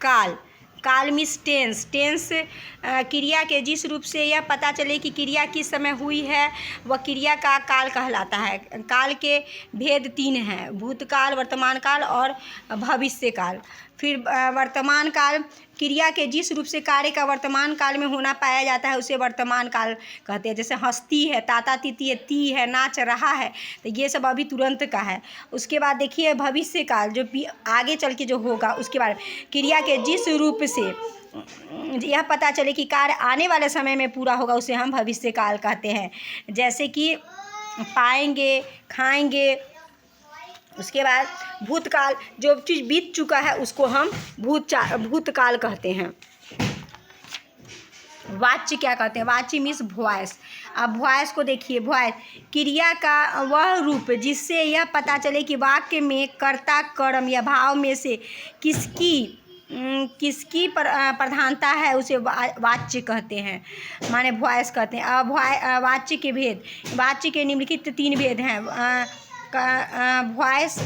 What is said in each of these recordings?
काल, काल means tense. Tense क्रिया के जिस रूप से यह पता चले कि क्रिया किस समय हुई है वह क्रिया का काल कहलाता है। काल के भेद 3 हैं, भूतकाल, वर्तमान काल और भविष्य काल। फिर वर्तमान काल, क्रिया के जिस रूप से कार्य का वर्तमान काल में होना पाया जाता है उसे वर्तमान काल कहते हैं। जैसे हंसती है, ताता तीती है, ती है, नाच रहा है, तो ये सब अभी तुरंत का है। उसके बाद देखिए भविष्य काल, जो आगे चल के जो होगा उसके बारे में। क्रिया के जिस रूप से यह पता चले कि कार्य आने वाले समय में पूरा होगा उसे हम भविष्य काल कहते हैं। जैसे कि पाएंगे, खाएंगे। उसके बाद भूतकाल, जो चीज़ बीत चुका है उसको हम भूतकाल कहते हैं। वाच्य क्या कहते हैं? वाच्य मीन्स वॉइस। अब वॉइस को देखिए, वॉइस क्रिया का वह रूप जिससे यह पता चले कि वाक्य में कर्ता, कर्म या भाव में से किसकी प्रधानता है उसे वाच्य कहते हैं, माने वॉइस कहते हैं। अब वाच्य के भेद, वाच्य के निम्नलिखित 3 भेद हैं। वॉइस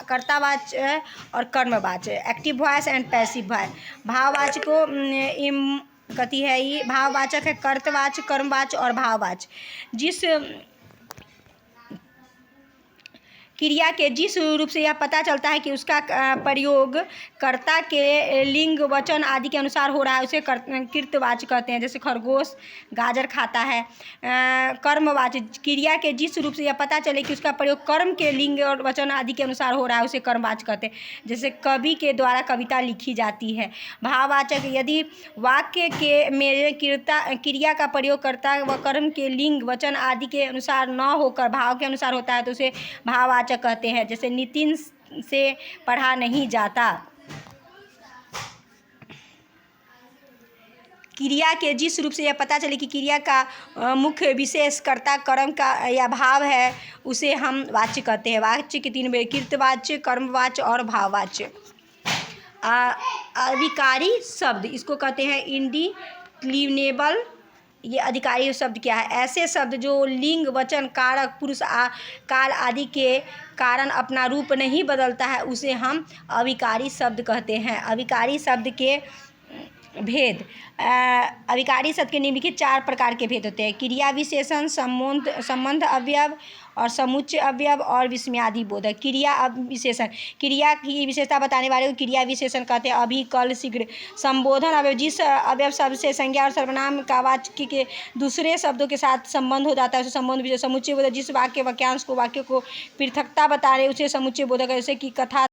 कर्तावाच्य और कर्मवाच्य, active voice and passive voice. भाववाच्य को कथी है, ये भाववाचक है कर्तवाच्य, कर्मवाच्य और भाववाच्य। जिस क्रिया के जिस रूप से यह पता चलता है कि उसका प्रयोग कर्ता के लिंग, वचन आदि के अनुसार हो रहा है उसे कृतवाच्य कहते हैं। जैसे खरगोश गाजर खाता है। कर्मवाच्य, क्रिया के जिस रूप से यह पता चले कि उसका प्रयोग कर्म के लिंग और वचन आदि के अनुसार हो रहा है उसे कर्मवाच्य कहते हैं। जैसे कवि के द्वारा कविता लिखी जाती है। भाववाचक, यदि वाक्य के में क्रिया का प्रयोग कर्ता व कर्म के लिंग, वचन आदि के अनुसार न होकर भाव के अनुसार होता है तो उसे भाववाचक कहते हैं। जैसे नितिन से पढ़ा नहीं जाता। क्रिया के जिस रूप से यह पता चले कि क्रिया का मुख्य विशेष कर्ता, कर्म का या भाव है उसे हम वाच्य कहते हैं। वाच्य के 3 भेद, कृतवाच्य, कर्मवाच्य और भाववाच्य। अविकारी शब्द, इसको कहते हैं इंडिक्लिनेबल। ये अधिकारी शब्द क्या है? ऐसे शब्द जो लिंग, वचन, कारक, पुरुष, काल आदि के कारण अपना रूप नहीं बदलता है उसे हम अविकारी शब्द कहते हैं। अविकारी शब्द के भेद, अविकारी शब्द के निम्नलिखित 4 प्रकार के भेद होते हैं। क्रिया विशेषण, संबंध अवयव और समुच्चय अवयव और विस्मयादि बोधक। क्रिया विशेषण, क्रिया की विशेषता बताने वाले को क्रिया विशेषण कहते हैं। अभी, कल, शीघ्र। संबोधन अवयव, जिस अवयव शब्द से संज्ञा और सर्वनाम का वाच्य के दूसरे शब्दों के साथ संबंध हो जाता है उसे संबंध विशेषण। समुच्चय बोधक, जिस वाक्यांश को पृथकता बता रहे उसे समुच्चय बोधक। जैसे कि कथा